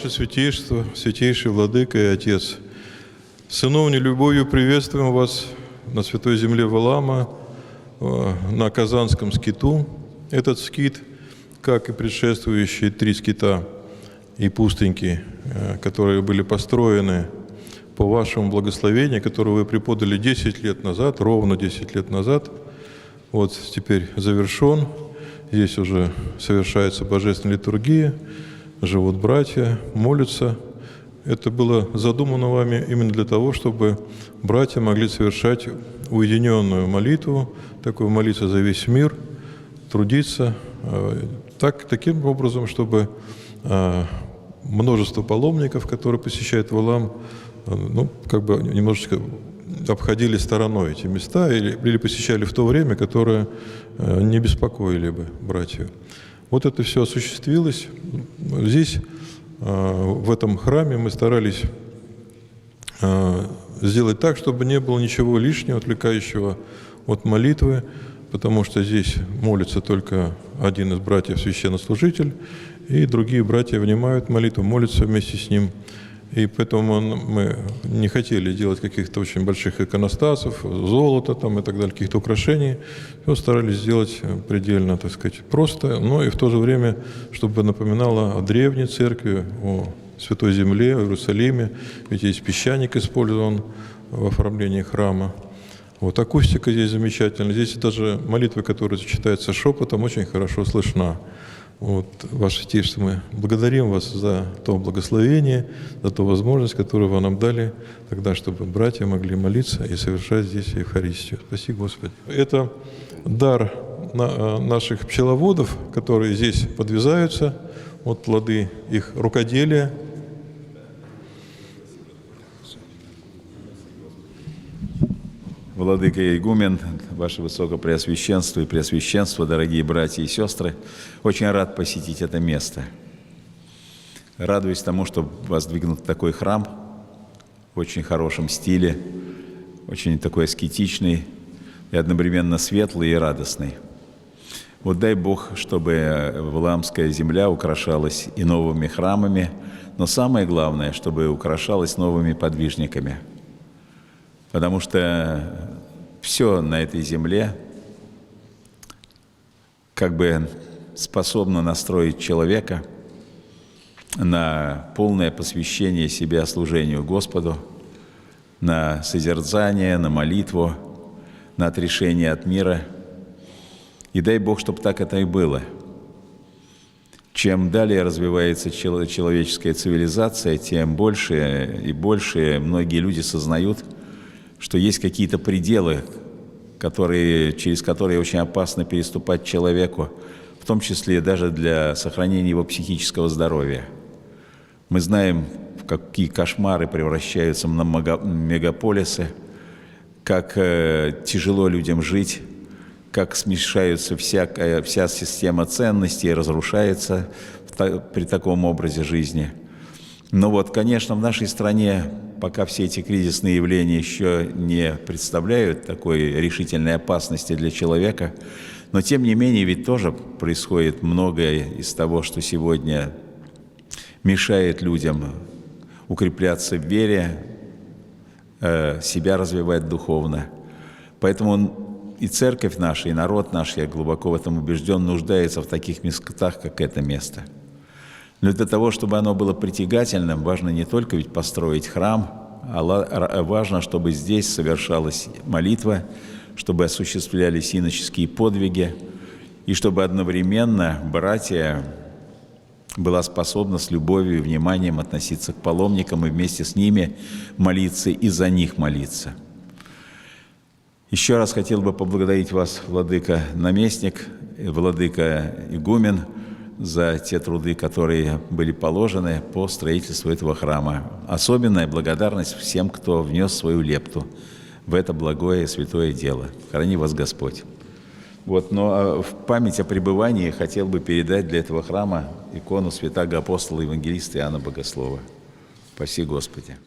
Святейшество, святейший Владыка и Отец, сыновней любовью приветствуем вас на святой земле Валаама, на Казанском скиту. Этот скит, как и предшествующие 3 скита и пустыньки, которые были построены по вашему благословению, которое вы преподали 10 лет назад, ровно 10 лет назад, вот теперь завершен. Здесь уже совершается божественная литургия, живут братья, молятся. Это было задумано вами именно для того, чтобы братья могли совершать уединенную молитву, такую молиться за весь мир, трудиться таким образом, чтобы множество паломников, которые посещают Валаам, немножечко обходили стороной эти места или посещали в то время, которое не беспокоили бы братьев. Вот это все осуществилось. Здесь, в этом храме, мы старались сделать так, чтобы не было ничего лишнего, отвлекающего от молитвы, потому что здесь молится только один из братьев, священнослужитель, и другие братья внимают молитву, молятся вместе с ним. И поэтому мы не хотели делать каких-то очень больших иконостасов, золота там и так далее, каких-то украшений. Все старались сделать предельно, так сказать, просто, но и в то же время, чтобы напоминало о древней церкви, о Святой Земле, о Иерусалиме. Ведь здесь песчаник использован в оформлении храма. Вот акустика здесь замечательная. Здесь даже молитва, которая читается шепотом, очень хорошо слышна. Вот, Ваше Святейшество, мы благодарим вас за то благословение, за ту возможность, которую вы нам дали тогда, чтобы братья могли молиться и совершать здесь Евхаристию. Спасибо, Господи. Это дар наших пчеловодов, которые здесь подвязаются, вот плоды их рукоделия. Владыка и игумен, Ваше Высокопреосвященство и Преосвященство, дорогие братья и сестры, очень рад посетить это место. Радуюсь тому, что воздвигнут такой храм в очень хорошем стиле, очень такой аскетичный и одновременно светлый и радостный. Вот дай Бог, чтобы Валаамская земля украшалась и новыми храмами, но самое главное, чтобы украшалась новыми подвижниками. Потому что все на этой земле как бы способно настроить человека на полное посвящение себя служению Господу, на созерцание, на молитву, на отрешение от мира. И дай Бог, чтобы так это и было. Чем далее развивается человеческая цивилизация, тем больше и больше многие люди сознают, что есть какие-то пределы, через которые очень опасно переступать человеку, в том числе даже для сохранения его психического здоровья. Мы знаем, в какие кошмары превращаются мегаполисы, как тяжело людям жить, как смешаются вся система ценностей, разрушается при таком образе жизни. Но вот, конечно, в нашей стране пока все эти кризисные явления еще не представляют такой решительной опасности для человека, но тем не менее ведь тоже происходит многое из того, что сегодня мешает людям укрепляться в вере, себя развивать духовно. Поэтому и церковь наша, и народ наш, я глубоко в этом убежден, нуждается в таких местах, как это место. Но для того, чтобы оно было притягательным, важно не только ведь построить храм, а важно, чтобы здесь совершалась молитва, чтобы осуществлялись иноческие подвиги, и чтобы одновременно братья была способна с любовью и вниманием относиться к паломникам и вместе с ними молиться и за них молиться. Еще раз хотел бы поблагодарить вас, владыка-наместник, владыка-игумен, за те труды, которые были положены по строительству этого храма. Особенная благодарность всем, кто внес свою лепту в это благое и святое дело. Храни вас Господь. Вот, но в память о пребывании хотел бы передать для этого храма икону святаго апостола евангелиста Иоанна Богослова. Спаси Господи.